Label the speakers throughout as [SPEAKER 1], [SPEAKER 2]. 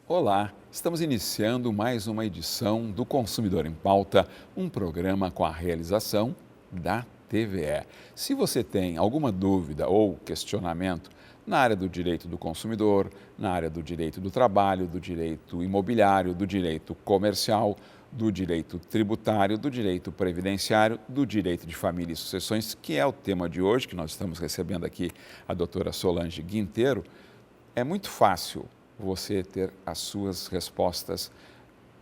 [SPEAKER 1] Olá, estamos iniciando mais uma edição do Consumidor em Pauta, um programa com a realização da TVE. Se você tem alguma dúvida ou questionamento na área do direito do consumidor, na área do direito do trabalho, do direito imobiliário, do direito comercial, do direito tributário, do direito previdenciário, do direito de família e sucessões, que é o tema de hoje, que nós estamos recebendo aqui a doutora Solange Guinteiro, é muito fácil você ter as suas respostas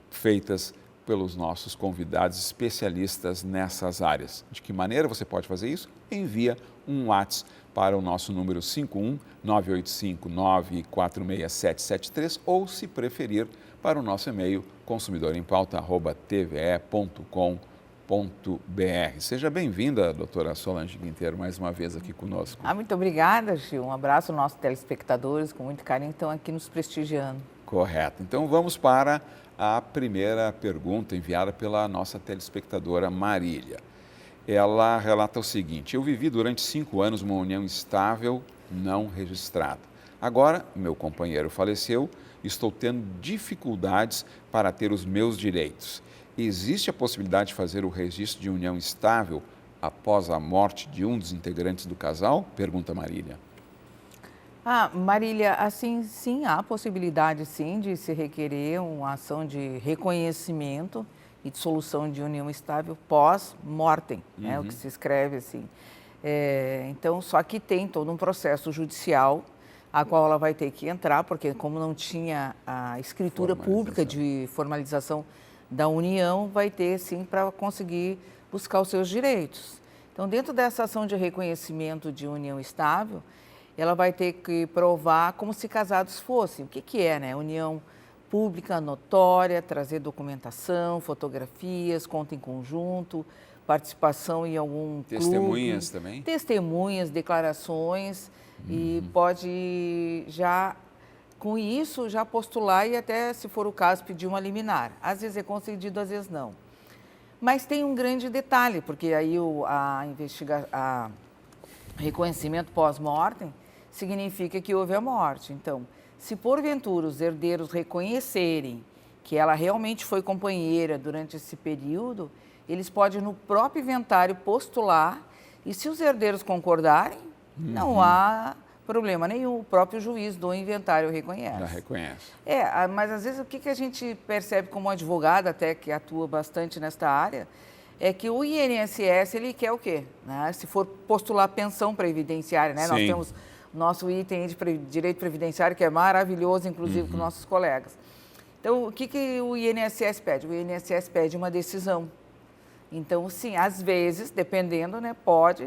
[SPEAKER 1] feitas pelos nossos convidados especialistas nessas áreas. De que maneira você pode fazer isso? Envia um WhatsApp para o nosso número 51985946773 ou, se preferir, para o nosso e-mail consumidorempauta@tve.com.br. Seja bem-vinda, doutora Solange Guinteiro, mais uma vez aqui conosco.
[SPEAKER 2] Muito obrigada, Gil. Um abraço aos nossos telespectadores, com muito carinho, estão aqui nos prestigiando.
[SPEAKER 1] Correto. Então vamos para a primeira pergunta enviada pela nossa telespectadora Marília. Ela relata o seguinte: eu vivi durante 5 anos uma união estável não registrada. Agora, meu companheiro faleceu, estou tendo dificuldades para ter os meus direitos. Existe a possibilidade de fazer o registro de união estável após a morte de um dos integrantes do casal? Pergunta Marília.
[SPEAKER 2] Marília, assim, sim, há possibilidade, sim, de se requerer uma ação de reconhecimento e de solução de união estável pós-mortem, né, o que se escreve assim. Então, só que tem todo um processo judicial a qual ela vai ter que entrar, porque como não tinha a escritura pública de formalização da união, vai ter sim para conseguir buscar os seus direitos. Então, dentro dessa ação de reconhecimento de união estável, ela vai ter que provar como se casados fossem. O que é, né? União pública, notória, trazer documentação, fotografias, conta em conjunto, participação em algum
[SPEAKER 1] Testemunhas
[SPEAKER 2] clube,
[SPEAKER 1] também?
[SPEAKER 2] Testemunhas, declarações, e pode já, com isso, já postular e até, se for o caso, pedir uma liminar. Às vezes é concedido, às vezes não. Mas tem um grande detalhe, porque aí a reconhecimento pós-mortem significa que houve a morte. Então, se porventura os herdeiros reconhecerem que ela realmente foi companheira durante esse período, eles podem no próprio inventário postular e, se os herdeiros concordarem, não há problema nenhum, o próprio juiz do inventário reconhece.
[SPEAKER 1] Já reconhece.
[SPEAKER 2] Mas às vezes o que a gente percebe como advogada, até que atua bastante nesta área, é que o INSS, ele quer o quê? Né? Se for postular pensão previdenciária, né? Nós temos nosso item de direito previdenciário, que é maravilhoso, inclusive, com nossos colegas. Então, o que o INSS pede? O INSS pede uma decisão. Então, sim, às vezes, dependendo, né, pode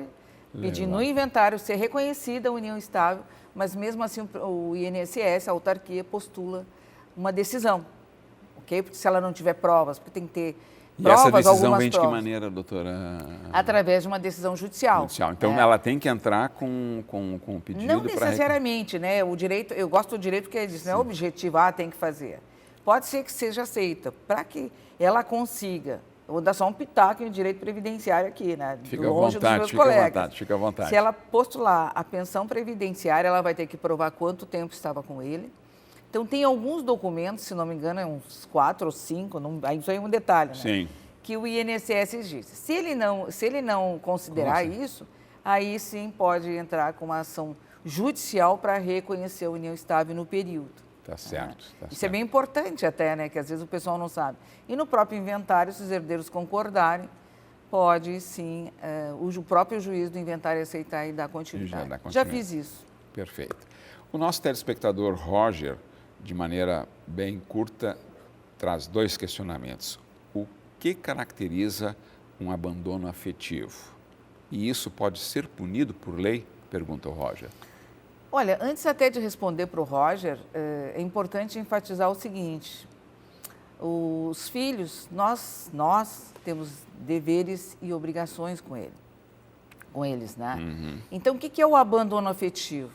[SPEAKER 2] pedir no inventário ser reconhecida a união estável, mas mesmo assim o INSS, a autarquia, postula uma decisão, ok? Porque se ela não tiver provas, porque tem que ter provas,
[SPEAKER 1] algumas provas. E essa decisão vem de que
[SPEAKER 2] provas.
[SPEAKER 1] maneira, doutora?
[SPEAKER 2] Através de uma decisão judicial.
[SPEAKER 1] Então, ela tem que entrar com o pedido para...
[SPEAKER 2] Não necessariamente, né? O direito, eu gosto do direito porque ele diz, não é objetivo, tem que fazer. Pode ser que seja aceita, para que ela consiga. Eu vou dar só um pitaco em direito previdenciário aqui, né?
[SPEAKER 1] Fica à vontade, fica à vontade.
[SPEAKER 2] Se ela postular a pensão previdenciária, ela vai ter que provar quanto tempo estava com ele. Então, tem alguns documentos, se não me engano, uns 4 ou 5, isso aí é um detalhe, né?
[SPEAKER 1] Sim.
[SPEAKER 2] Que o INSS exige. Se ele não considerar isso, aí sim pode entrar com uma ação judicial para reconhecer a união estável no período.
[SPEAKER 1] Tá certo.
[SPEAKER 2] Isso é bem importante até, né? Que às vezes o pessoal não sabe. E no próprio inventário, se os herdeiros concordarem, pode sim o próprio juiz do inventário aceitar e dar continuidade. Já fiz isso.
[SPEAKER 1] Perfeito. O nosso telespectador Roger, de maneira bem curta, traz 2 questionamentos. O que caracteriza um abandono afetivo? E isso pode ser punido por lei? Pergunta o Roger.
[SPEAKER 2] Olha, antes até de responder para o Roger, é importante enfatizar o seguinte: os filhos, nós temos deveres e obrigações com eles, né? Então, o que é o abandono afetivo?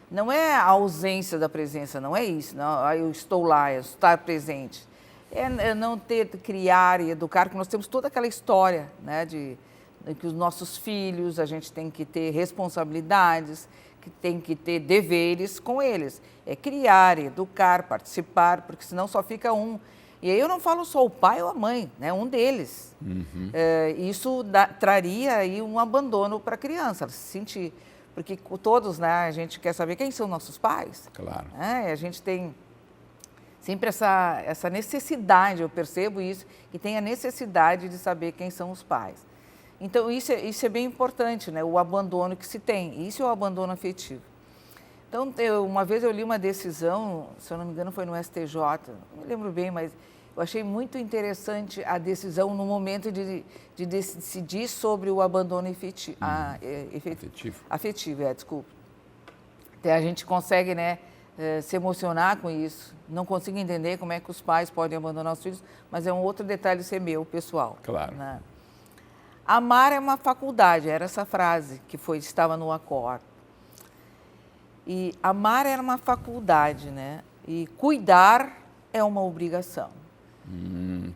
[SPEAKER 2] Não é a ausência da presença, não é isso, não, eu estou lá, eu estar presente. É não criar e educar, porque nós temos toda aquela história, né, de que os nossos filhos, a gente tem que ter responsabilidades, que tem que ter deveres com eles. É criar, educar, participar, porque senão só fica um. E aí eu não falo só o pai ou a mãe, né, um deles. Isso traria aí um abandono para a criança, ela se sentir. Porque todos, né, a gente quer saber quem são nossos pais.
[SPEAKER 1] Claro.
[SPEAKER 2] A gente tem sempre essa necessidade, eu percebo isso, que tem a necessidade de saber quem são os pais. Então, isso é bem importante, né? O abandono que se tem. Isso é o abandono afetivo. Então, uma vez eu li uma decisão, se eu não me engano foi no STJ, não me lembro bem, mas eu achei muito interessante a decisão no momento de decidir sobre o abandono afetivo. Afetivo, desculpa. Até a gente consegue, né, se emocionar com isso. Não consigo entender como é que os pais podem abandonar os filhos, mas é um outro detalhe ser meu, pessoal.
[SPEAKER 1] Claro.
[SPEAKER 2] Né? Amar é uma faculdade, era essa frase que estava no acordo. E amar era uma faculdade, né? E cuidar é uma obrigação.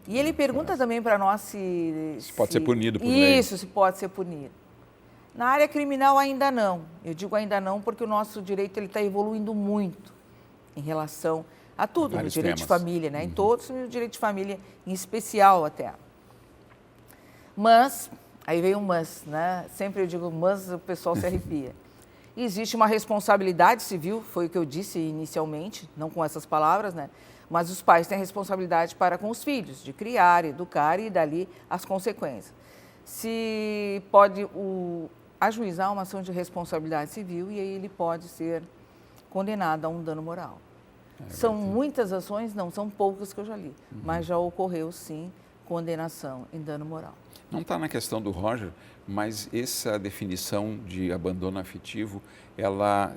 [SPEAKER 2] E ele pergunta também para nós se
[SPEAKER 1] pode ser punido por lei.
[SPEAKER 2] Isso, se pode ser punido. Na área criminal ainda não. Eu digo ainda não porque o nosso direito está evoluindo muito em relação a tudo, no direito de família, né? Em todos, e o direito de família em especial até. Mas, aí vem o mas, né? Sempre eu digo mas, o pessoal se arrepia. Existe uma responsabilidade civil, foi o que eu disse inicialmente, não com essas palavras, né? Mas os pais têm a responsabilidade para com os filhos, de criar, educar e dali as consequências. Se pode ajuizar uma ação de responsabilidade civil e aí ele pode ser condenado a um dano moral. São muitas ações, não, são poucas que eu já li, mas já ocorreu sim condenação em dano moral.
[SPEAKER 1] Não está na questão do Roger, mas essa definição de abandono afetivo, ela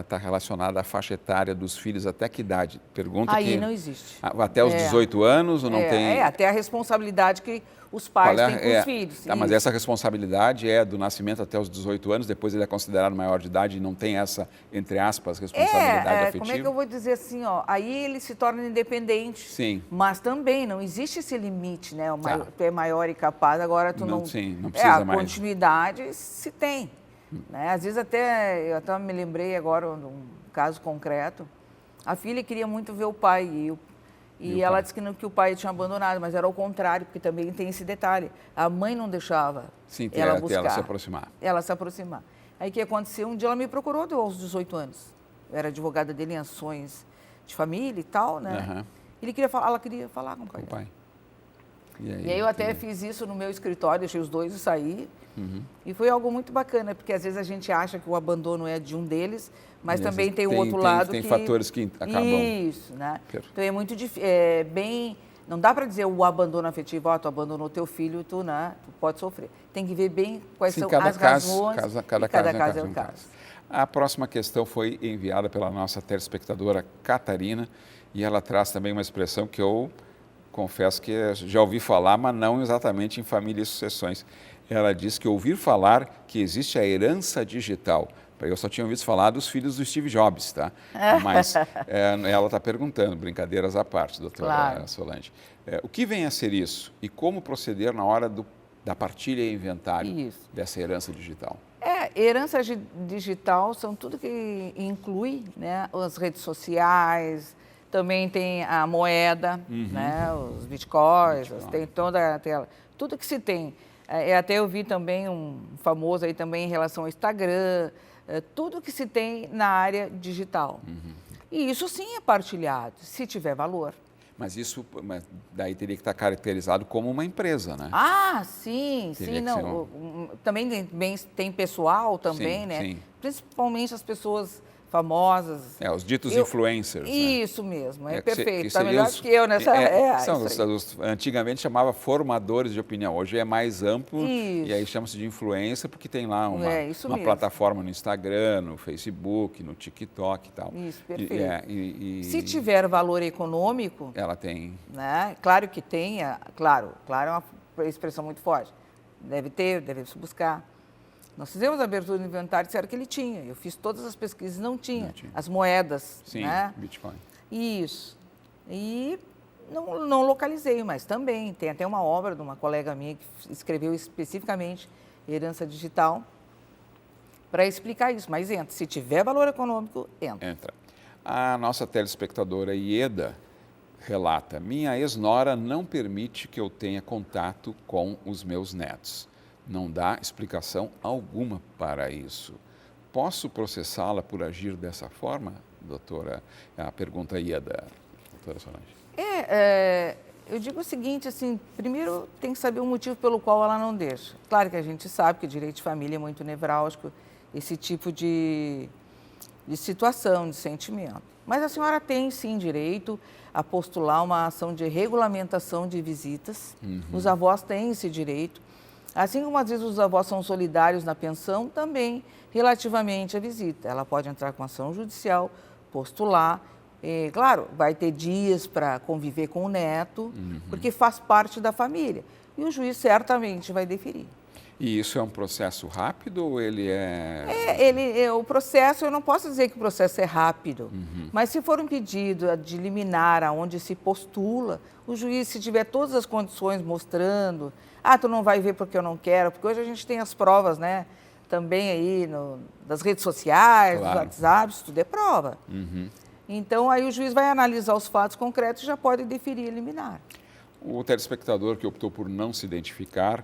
[SPEAKER 1] está relacionada à faixa etária dos filhos até que idade? Pergunta
[SPEAKER 2] aí
[SPEAKER 1] que...
[SPEAKER 2] não existe.
[SPEAKER 1] Até os 18 anos ou não tem...
[SPEAKER 2] até a responsabilidade que os pais têm com os filhos.
[SPEAKER 1] Tá, mas essa responsabilidade é do nascimento até os 18 anos, depois ele é considerado maior de idade e não tem essa, entre aspas, responsabilidade afetiva?
[SPEAKER 2] Como é que eu vou dizer assim, aí ele se torna independente.
[SPEAKER 1] Sim.
[SPEAKER 2] Mas também não existe esse limite, né? Tu é maior e capaz, agora tu não...
[SPEAKER 1] Sim, não precisa mais.
[SPEAKER 2] A continuidade se tem. Né? Às vezes eu até me lembrei agora de um caso concreto, a filha queria muito ver o pai e ela disse que o pai tinha abandonado, mas era o contrário, porque também tem esse detalhe. A mãe não deixava ela buscar.
[SPEAKER 1] Ela se aproximar.
[SPEAKER 2] Ela se aproximar. Aí o que aconteceu? Um dia ela me procurou aos 18 anos. Eu era advogada dele em ações de família e tal, né? Ela queria falar com o pai. E aí eu até fiz isso no meu escritório, deixei os dois e saí. E foi algo muito bacana, porque às vezes a gente acha que o abandono é de um deles, mas também tem o outro lado
[SPEAKER 1] que... Tem fatores que acabam...
[SPEAKER 2] Isso, né? Então é muito difícil, não dá para dizer o abandono afetivo, tu abandonou teu filho, tu pode sofrer. Tem que ver bem quais são as razões, cada caso é um caso.
[SPEAKER 1] A próxima questão foi enviada pela nossa telespectadora Catarina, e ela traz também uma expressão que eu confesso que já ouvi falar, mas não exatamente em família e sucessões. Ela diz que ouvir falar que existe a herança digital. Eu só tinha ouvido falar dos filhos do Steve Jobs, tá? Mas ela está perguntando, brincadeiras à parte, doutora Solange. O que vem a ser isso e como proceder na hora da partilha e inventário dessa herança digital?
[SPEAKER 2] Herança digital são tudo que inclui, né, as redes sociais, também tem a moeda, né, os bitcoins, tem toda a tela, tudo que se tem. Até eu vi também um famoso aí também em relação ao Instagram, tudo que se tem na área digital. E isso sim é partilhado, se tiver valor.
[SPEAKER 1] Mas isso daí teria que estar caracterizado como uma empresa, né?
[SPEAKER 2] Sim. Também tem pessoal também, né? Sim. Principalmente as pessoas famosas.
[SPEAKER 1] Os ditos influencers.
[SPEAKER 2] Isso mesmo, perfeito. Está melhor que eu nessa...
[SPEAKER 1] Antigamente chamava formadores de opinião, hoje é mais amplo e aí chama-se de influencer porque tem lá uma plataforma no Instagram, no Facebook, no TikTok e tal.
[SPEAKER 2] Isso, perfeito. Se tiver valor econômico...
[SPEAKER 1] Ela tem.
[SPEAKER 2] Né? Claro que tenha, claro é uma expressão muito forte. Deve-se buscar. Nós fizemos a abertura do inventário e disseram que ele tinha. Eu fiz todas as pesquisas, não tinha. As moedas,
[SPEAKER 1] sim,
[SPEAKER 2] né?
[SPEAKER 1] Bitcoin.
[SPEAKER 2] Isso. E Não localizei, mas também tem até uma obra de uma colega minha que escreveu especificamente herança digital para explicar isso. Mas entra, se tiver valor econômico, entra.
[SPEAKER 1] Entra. A nossa telespectadora Ieda relata: minha ex-nora não permite que eu tenha contato com os meus netos. Não dá explicação alguma para isso. Posso processá-la por agir dessa forma, doutora? A pergunta Ieda, doutora Solange.
[SPEAKER 2] Eu digo o seguinte, assim, primeiro tem que saber o motivo pelo qual ela não deixa. Claro que a gente sabe que o direito de família é muito nevrálgico, esse tipo de situação, de sentimento. Mas a senhora tem, sim, direito a postular uma ação de regulamentação de visitas. Os avós têm esse direito. Assim como às vezes os avós são solidários na pensão, também relativamente à visita. Ela pode entrar com ação judicial, postular. Claro, vai ter dias para conviver com o neto, porque faz parte da família. E o juiz certamente vai deferir.
[SPEAKER 1] E isso é um processo rápido ou ele
[SPEAKER 2] O processo, eu não posso dizer que o processo é rápido, mas se for um pedido de liminar aonde se postula, o juiz, se tiver todas as condições mostrando, tu não vai ver porque eu não quero, porque hoje a gente tem as provas, né? Também aí das redes sociais,
[SPEAKER 1] claro,
[SPEAKER 2] dos WhatsApps, tudo é prova. Então, aí o juiz vai analisar os fatos concretos e já pode deferir liminar.
[SPEAKER 1] O telespectador que optou por não se identificar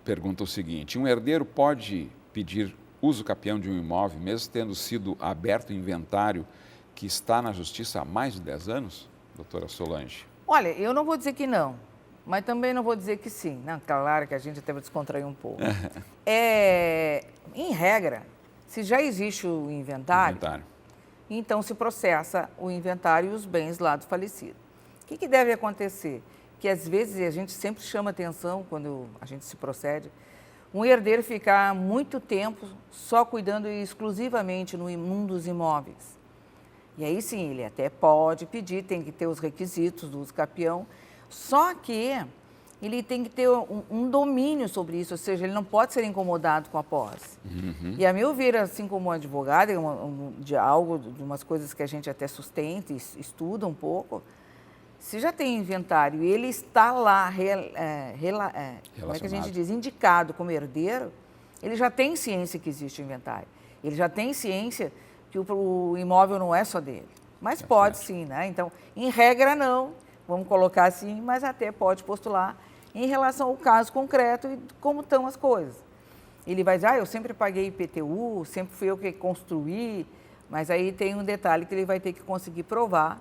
[SPEAKER 1] pergunta o seguinte: um herdeiro pode pedir uso capião de um imóvel, mesmo tendo sido aberto o inventário que está na justiça há mais de 10 anos, doutora Solange?
[SPEAKER 2] Olha, eu não vou dizer que não, mas também não vou dizer que sim. Não, claro que a gente até vai descontrair um pouco. Em regra, se já existe o inventário, então se processa o inventário e os bens lá do falecido. O que deve acontecer? Que às vezes a gente sempre chama atenção quando a gente se procede, um herdeiro ficar muito tempo só cuidando exclusivamente num dos imóveis. E aí sim, ele até pode pedir, tem que ter os requisitos do uso capião, só que ele tem que ter um domínio sobre isso, ou seja, ele não pode ser incomodado com a posse. E a meu ver, assim como advogado, de umas coisas que a gente até sustenta e estuda um pouco, se já tem inventário e ele está lá, como é que a gente diz, indicado como herdeiro, ele já tem ciência que existe o inventário. Ele já tem ciência que o imóvel não é só dele. Mas pode sim, né? Então, em regra não, vamos colocar assim, mas até pode postular em relação ao caso concreto e como estão as coisas. Ele vai dizer, eu sempre paguei IPTU, sempre fui eu que construí, mas aí tem um detalhe que ele vai ter que conseguir provar.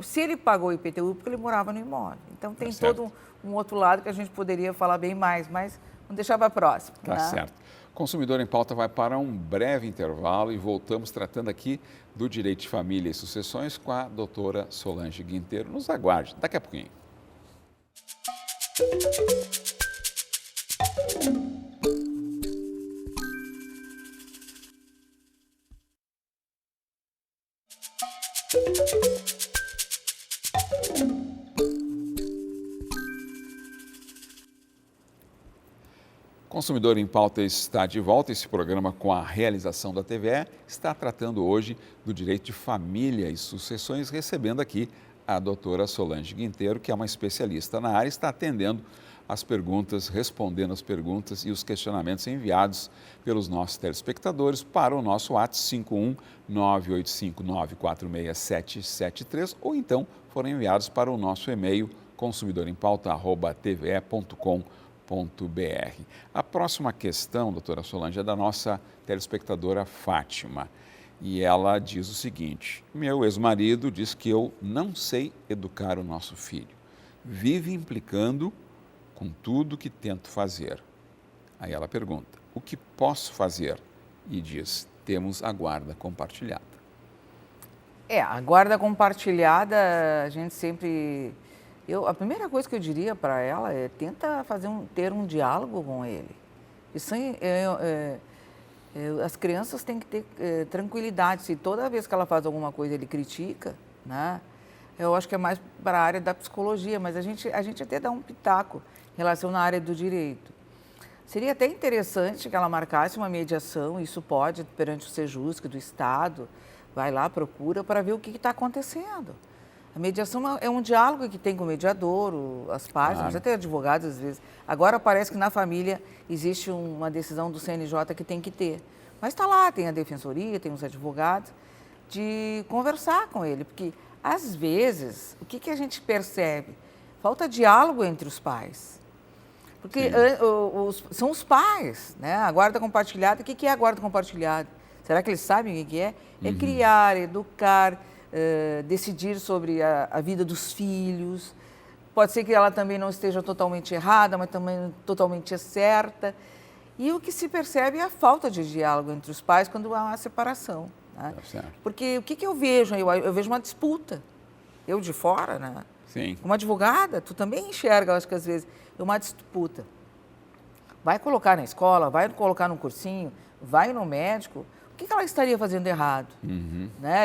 [SPEAKER 2] Se ele pagou IPTU, porque ele morava no imóvel. Então, tem todo um outro lado que a gente poderia falar bem mais, mas vamos deixar para a próxima.
[SPEAKER 1] Tá certo. Consumidor em Pauta vai para um breve intervalo e voltamos tratando aqui do direito de família e sucessões com a doutora Solange Guinteiro. Nos aguarde, daqui a pouquinho. Consumidor em Pauta está de volta. Esse programa, com a realização da TVE, está tratando hoje do direito de família e sucessões, recebendo aqui a doutora Solange Guinteiro, que é uma especialista na área, está atendendo as perguntas, respondendo as perguntas e os questionamentos enviados pelos nossos telespectadores para o nosso WhatsApp 51985946773 ou então foram enviados para o nosso e-mail consumidorempauta@tve.com.br. A próxima questão, doutora Solange, é da nossa telespectadora Fátima. E ela diz o seguinte: meu ex-marido diz que eu não sei educar o nosso filho. Vive implicando com tudo que tento fazer. Aí ela pergunta: o que posso fazer? E diz: temos a guarda compartilhada.
[SPEAKER 2] A guarda compartilhada, a gente sempre... a primeira coisa que eu diria para ela é tenta ter um diálogo com ele. Isso as crianças têm que ter tranquilidade. Se toda vez que ela faz alguma coisa ele critica, né? Eu acho que é mais para a área da psicologia, mas a gente até dá um pitaco em relação na área do direito. Seria até interessante que ela marcasse uma mediação, isso pode, perante o Sejusc do Estado, vai lá, procura para ver o que está acontecendo. A mediação é um diálogo que tem com o mediador, as partes, mas até advogados às vezes. Agora parece que na família existe uma decisão do CNJ que tem que ter. Mas está lá, tem a defensoria, tem os advogados, de conversar com ele. Porque, às vezes, o que a gente percebe? Falta diálogo entre os pais. Porque são os pais, né? A guarda compartilhada, o que é a guarda compartilhada? Será que eles sabem o que é? É criar, educar, decidir sobre a vida dos filhos. Pode ser que ela também não esteja totalmente errada, mas também totalmente certa. E o que se percebe é a falta de diálogo entre os pais quando há uma separação. Né? Porque o que eu vejo? Eu vejo uma disputa. Eu de fora, né?
[SPEAKER 1] Sim.
[SPEAKER 2] Como advogada, tu também enxerga, acho que às vezes, uma disputa. Vai colocar na escola, vai colocar num cursinho, vai no médico. O que ela estaria fazendo errado? Né?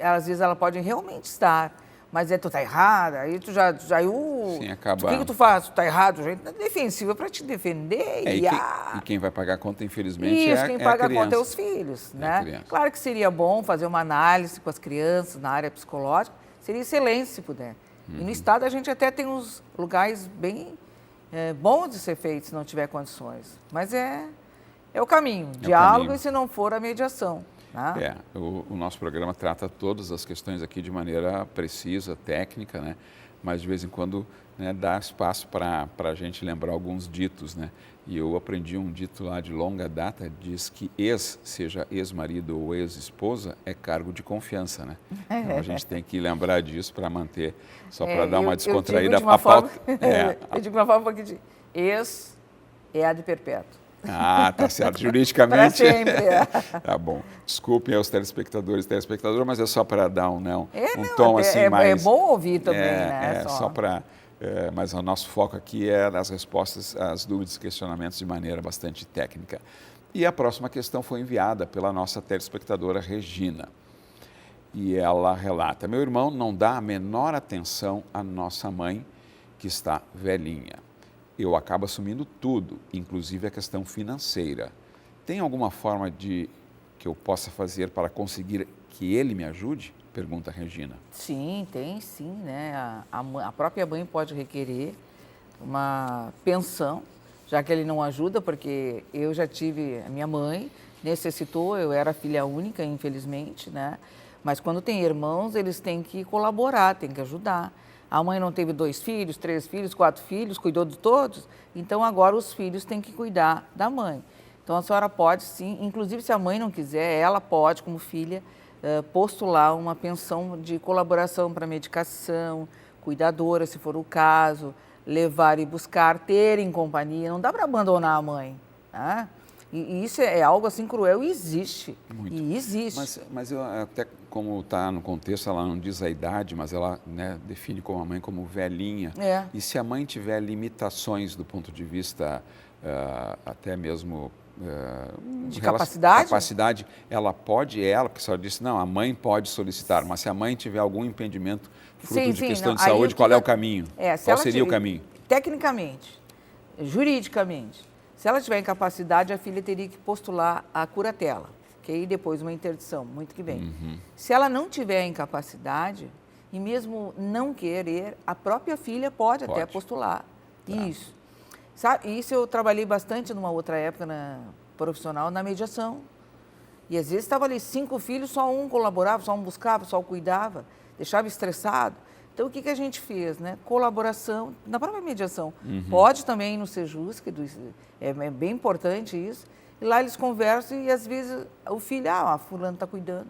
[SPEAKER 2] Às vezes ela pode realmente estar, mas tu tá errada, aí tu já
[SPEAKER 1] Sim, acaba...
[SPEAKER 2] O que tu faz? Tu tá errado, gente é defensiva para te defender.
[SPEAKER 1] E quem vai pagar a conta, infelizmente,
[SPEAKER 2] Isso, quem paga
[SPEAKER 1] a
[SPEAKER 2] a conta é os filhos. Né? Claro que seria bom fazer uma análise com as crianças na área psicológica, seria excelente se puder. E no estado a gente até tem uns lugares bem bons de ser feitos se não tiver condições, mas é o caminho, diálogo e se não for a mediação. Né?
[SPEAKER 1] O nosso programa trata todas as questões aqui de maneira precisa, técnica, né? Mas de vez em quando, né, dá espaço para a gente lembrar alguns ditos, né? E eu aprendi um dito lá de longa data, diz que seja ex-marido ou ex-esposa, é cargo de confiança, né? Então a gente tem que lembrar disso para manter, só para dar uma descontraída.
[SPEAKER 2] Eu digo de uma forma um pouquinho de ex é a de perpétuo.
[SPEAKER 1] Tá certo. Juridicamente.
[SPEAKER 2] Para sempre.
[SPEAKER 1] Tá bom. Desculpem aos telespectadores e telespectadoras, mas é só para dar um tom assim mais...
[SPEAKER 2] É bom ouvir também, né?
[SPEAKER 1] Só para... mas o nosso foco aqui é nas respostas às dúvidas e questionamentos de maneira bastante técnica. E a próxima questão foi enviada pela nossa telespectadora Regina. E ela relata: meu irmão não dá a menor atenção à nossa mãe, que está velhinha. Eu acabo assumindo tudo, inclusive a questão financeira. Tem alguma forma que eu possa fazer para conseguir que ele me ajude? Pergunta a Regina.
[SPEAKER 2] Sim, tem sim, né? A própria mãe pode requerer uma pensão, já que ele não ajuda, porque eu já tive, a minha mãe necessitou, eu era filha única, infelizmente, né? Mas quando tem irmãos, eles têm que colaborar, têm que ajudar. A mãe não teve 2 filhos, 3 filhos, 4 filhos, cuidou de todos, então agora os filhos têm que cuidar da mãe. Então a senhora pode sim, inclusive se a mãe não quiser, ela pode, como filha, postular uma pensão de colaboração para medicação, cuidadora, se for o caso, levar e buscar, ter em companhia. Não dá para abandonar a mãe, tá? E isso é algo assim cruel e existe.
[SPEAKER 1] Muito.
[SPEAKER 2] E existe.
[SPEAKER 1] Mas eu, até como está no contexto, ela não diz a idade, mas ela, né, define como a mãe como velhinha. E se a mãe tiver limitações do ponto de vista até mesmo...
[SPEAKER 2] de capacidade?
[SPEAKER 1] Capacidade, ela pode, porque a senhora disse, não, a mãe pode solicitar, mas se a mãe tiver algum impedimento fruto de questão de saúde, qual é o caminho? Qual seria o caminho?
[SPEAKER 2] Tecnicamente, juridicamente, se ela tiver incapacidade, a filha teria que postular a curatela, que aí depois uma interdição, muito que bem. Se ela não tiver incapacidade, e mesmo não querer, a própria filha pode até postular. Isso. Sabe, isso eu trabalhei bastante numa outra época profissional, na mediação. E às vezes estava ali 5 filhos, só um colaborava, só um buscava, só um cuidava, deixava estressado. Então, o que a gente fez? Né? Colaboração na própria mediação. Pode também no Sejus, que é bem importante isso. E lá eles conversam e às vezes o filho, a fulano está cuidando.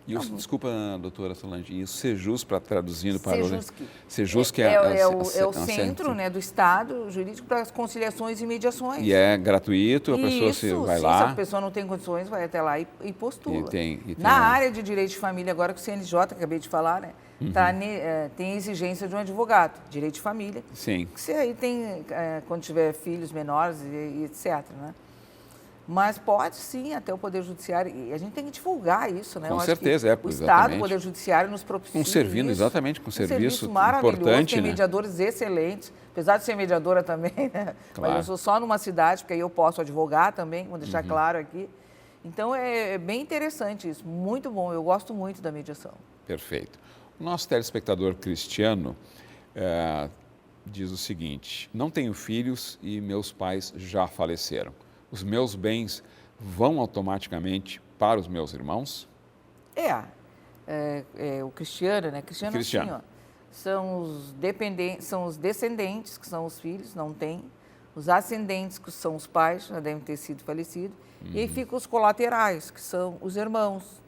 [SPEAKER 1] E desculpa, doutora Solange, e o Sejus, para traduzindo para o...
[SPEAKER 2] Sejus
[SPEAKER 1] que
[SPEAKER 2] é o centro, né, do Estado jurídico para as conciliações e mediações.
[SPEAKER 1] E é gratuito, a pessoa vai lá...
[SPEAKER 2] Se a pessoa não tem condições, vai até lá e postula.
[SPEAKER 1] E
[SPEAKER 2] na área de direito de família, agora que o CNJ, que acabei de falar, né, tem exigência de um advogado, direito de família.
[SPEAKER 1] Sim.
[SPEAKER 2] Que você aí tem, quando tiver filhos menores e etc., né? Mas pode sim, até o Poder Judiciário, e a gente tem que divulgar isso, né?
[SPEAKER 1] Com certeza,
[SPEAKER 2] o Estado, o Poder Judiciário nos propicia
[SPEAKER 1] servindo,
[SPEAKER 2] isso.
[SPEAKER 1] Exatamente, com serviço
[SPEAKER 2] maravilhoso,
[SPEAKER 1] importante,
[SPEAKER 2] tem
[SPEAKER 1] né?
[SPEAKER 2] mediadores excelentes, apesar de ser mediadora também, né?
[SPEAKER 1] Claro.
[SPEAKER 2] Mas eu sou só numa cidade, porque aí eu posso advogar também, vou deixar claro aqui. Então, é bem interessante isso, muito bom, eu gosto muito da mediação.
[SPEAKER 1] Perfeito. Nosso telespectador Cristiano diz o seguinte: não tenho filhos e meus pais já faleceram. Os meus bens vão automaticamente para os meus irmãos?
[SPEAKER 2] O Cristiano, né? Cristiano. Assim, ó, são os descendentes, que são os filhos, não tem. Os ascendentes, que são os pais, já devem ter sido falecidos. E aí ficam os colaterais, que são os irmãos.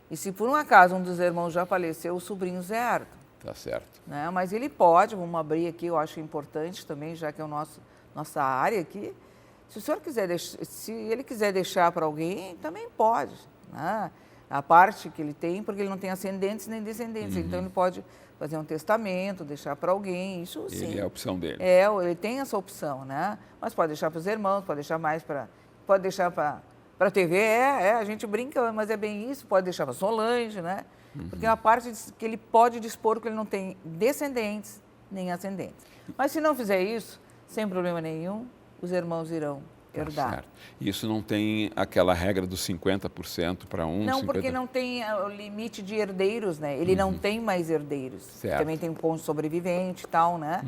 [SPEAKER 2] E se por um acaso um dos irmãos já faleceu, os sobrinhos herdam.
[SPEAKER 1] Tá certo.
[SPEAKER 2] Né? Mas ele pode, vamos abrir aqui, eu acho importante também, já que é nossa área aqui. Se o senhor quiser, se ele quiser deixar para alguém, também pode. Né? A parte que ele tem, porque ele não tem ascendentes nem descendentes. Então ele pode fazer um testamento, deixar para alguém, isso sim.
[SPEAKER 1] Ele é a opção dele.
[SPEAKER 2] Ele tem essa opção, né? Mas pode deixar para os irmãos, pode deixar mais para... Pode deixar para a TV, a gente brinca, mas é bem isso. Pode deixar para Solange, né? Porque é uma parte que ele pode dispor que ele não tem descendentes nem ascendentes. Mas se não fizer isso, sem problema nenhum, os irmãos irão herdar.
[SPEAKER 1] Certo. Isso não tem aquela regra dos 50% para um?
[SPEAKER 2] Não, porque não tem o limite de herdeiros, né? Ele não tem mais herdeiros.
[SPEAKER 1] Certo.
[SPEAKER 2] Também tem um cônjuge sobrevivente e tal, né?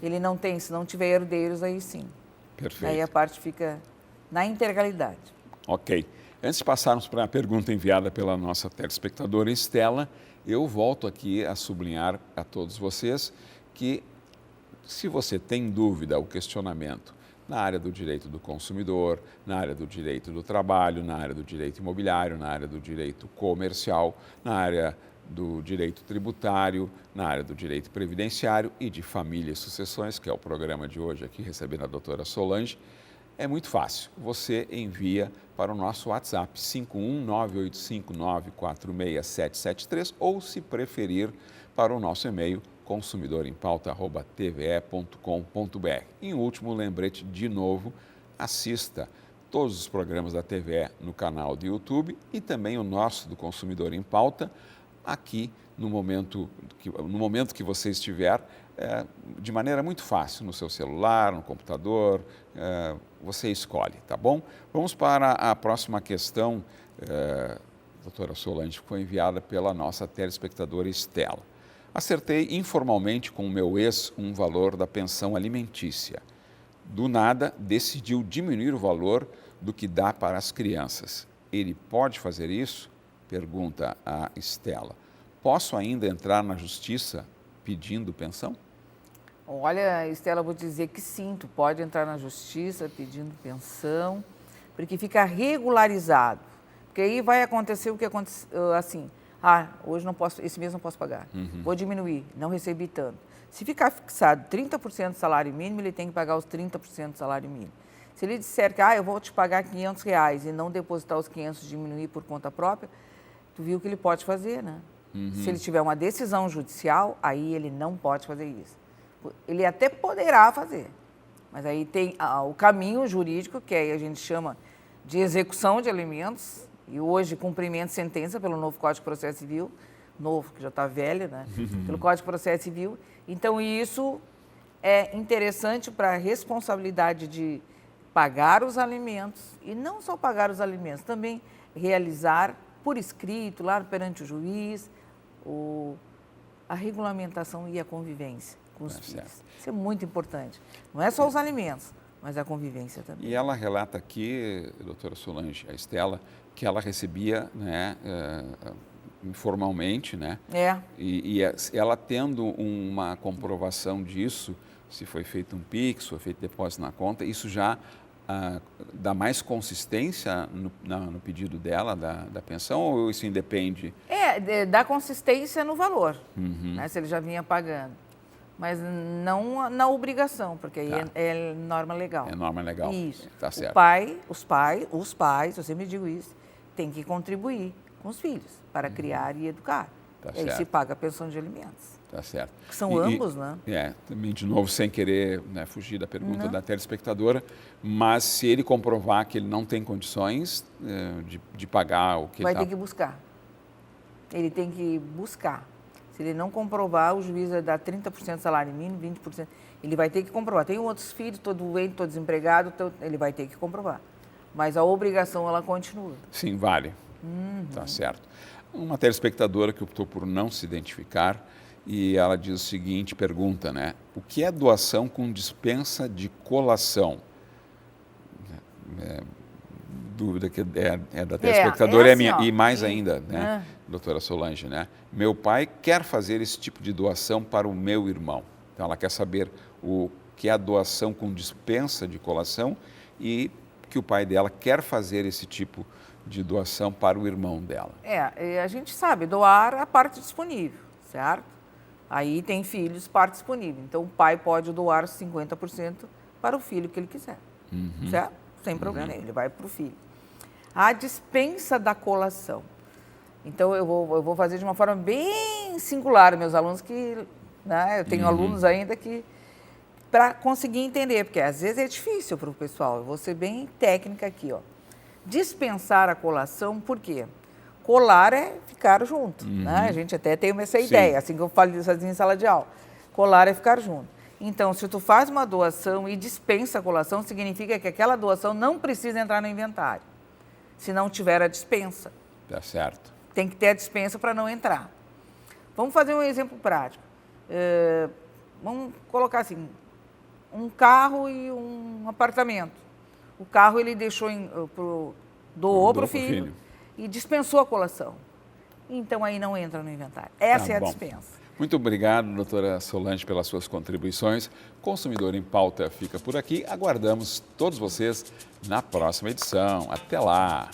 [SPEAKER 2] Ele não tem, se não tiver herdeiros, aí sim.
[SPEAKER 1] Perfeito.
[SPEAKER 2] Aí a parte fica na integralidade.
[SPEAKER 1] Ok. Antes de passarmos para a pergunta enviada pela nossa telespectadora Estela, eu volto aqui a sublinhar a todos vocês que, se você tem dúvida ou questionamento na área do direito do consumidor, na área do direito do trabalho, na área do direito imobiliário, na área do direito comercial, na área do direito tributário, na área do direito previdenciário e de família e sucessões, que é o programa de hoje aqui, recebendo a doutora Solange, é muito fácil. Você envia para o nosso WhatsApp 51985946773 ou, se preferir, para o nosso e-mail consumidorempauta@tve.com.br. Em último lembrete, de novo, assista todos os programas da TVE no canal do YouTube e também o nosso do Consumidor em Pauta aqui no momento que você estiver, de maneira muito fácil, no seu celular, no computador, você escolhe, tá bom? Vamos para a próxima questão, doutora Solange, que foi enviada pela nossa telespectadora Estela. Acertei informalmente com o meu ex um valor da pensão alimentícia. Do nada, decidiu diminuir o valor do que dá para as crianças. Ele pode fazer isso? Pergunta a Estela. Posso ainda entrar na justiça pedindo pensão?
[SPEAKER 2] Olha, Estela, vou dizer que sim, tu pode entrar na justiça pedindo pensão, porque fica regularizado. Porque aí vai acontecer o que aconteceu, assim, hoje não posso, esse mês não posso pagar, vou diminuir, não recebi tanto. Se ficar fixado 30% do salário mínimo, ele tem que pagar os 30% do salário mínimo. Se ele disser que, eu vou te pagar R$500 e não depositar os 500 e diminuir por conta própria, tu viu o que ele pode fazer, né? Se ele tiver uma decisão judicial, aí ele não pode fazer isso. Ele até poderá fazer, mas aí tem o caminho jurídico, que aí a gente chama de execução de alimentos, e hoje cumprimento de sentença pelo novo Código de Processo Civil, novo, que já está velho, né? Pelo Código de Processo Civil. Então, isso é interessante para a responsabilidade de pagar os alimentos, e não só pagar os alimentos, também realizar por escrito, lá perante o juiz, a regulamentação e a convivência com os filhos.
[SPEAKER 1] Certo.
[SPEAKER 2] Isso é muito importante. Não é só os alimentos, mas a convivência também.
[SPEAKER 1] E ela relata aqui, doutora Solange, a Estela, que ela recebia, né, informalmente, né? E ela tendo uma comprovação disso, se foi feito um PIX, foi feito depósito na conta, isso já dá mais consistência no pedido dela, da pensão, ou isso independe?
[SPEAKER 2] Dá consistência no valor, né, se ele já vinha pagando. Mas não na obrigação, porque aí é norma legal.
[SPEAKER 1] É norma legal.
[SPEAKER 2] Isso.
[SPEAKER 1] Tá certo.
[SPEAKER 2] Os pais, eu sempre digo isso, tem que contribuir com os filhos para criar e educar.
[SPEAKER 1] Tá
[SPEAKER 2] e aí
[SPEAKER 1] certo.
[SPEAKER 2] se paga a pensão de alimentos.
[SPEAKER 1] Tá certo.
[SPEAKER 2] Que são ambos, né?
[SPEAKER 1] Também, de novo, sem querer, né, fugir da pergunta da telespectadora, mas se ele comprovar que ele não tem condições de pagar o que
[SPEAKER 2] vai
[SPEAKER 1] ele
[SPEAKER 2] ter que buscar. Ele tem que buscar. Se ele não comprovar, o juiz vai dar 30% do salário mínimo, 20%. Ele vai ter que comprovar. Tem outros filhos, todo doente, todo desempregado, ele vai ter que comprovar. Mas a obrigação, ela continua.
[SPEAKER 1] Sim, vale. Tá certo. uma telespectadora que optou por não se identificar e ela diz o seguinte, pergunta, né? O que é doação com dispensa de colação? Dúvida que é da telespectadora
[SPEAKER 2] assim,
[SPEAKER 1] minha.
[SPEAKER 2] ó,
[SPEAKER 1] E mais ainda, né, doutora Solange, né? Meu pai quer fazer esse tipo de doação para o meu irmão. Então, ela quer saber o que é a doação com dispensa de colação e que o pai dela quer fazer esse tipo de doação para o irmão dela.
[SPEAKER 2] A gente sabe, doar a parte disponível, certo? Aí tem filhos, parte disponível. Então, o pai pode doar 50% para o filho que ele quiser, certo? Sem problema nenhum, ele vai para o filho. A dispensa da colação. Então, eu vou fazer de uma forma bem singular, meus alunos que... Né, eu tenho alunos ainda que... Para conseguir entender, porque às vezes é difícil para o pessoal. Eu vou ser bem técnica aqui, ó. Dispensar a colação, por quê? Colar é ficar junto, né? A gente até tem essa ideia, assim que eu falo isso em sala de aula. Colar é ficar junto. Então, se tu faz uma doação e dispensa a colação, significa que aquela doação não precisa entrar no inventário, se não tiver a dispensa.
[SPEAKER 1] Tá certo.
[SPEAKER 2] Tem que ter a dispensa para não entrar. Vamos fazer um exemplo prático. Vamos colocar assim, um carro e um apartamento. O carro ele deixou, doou para o filho e dispensou a colação. Então, aí não entra no inventário. Essa é a dispensa.
[SPEAKER 1] Muito obrigado, doutora Solange, pelas suas contribuições. Consumidor em Pauta fica por aqui. Aguardamos todos vocês na próxima edição. Até lá!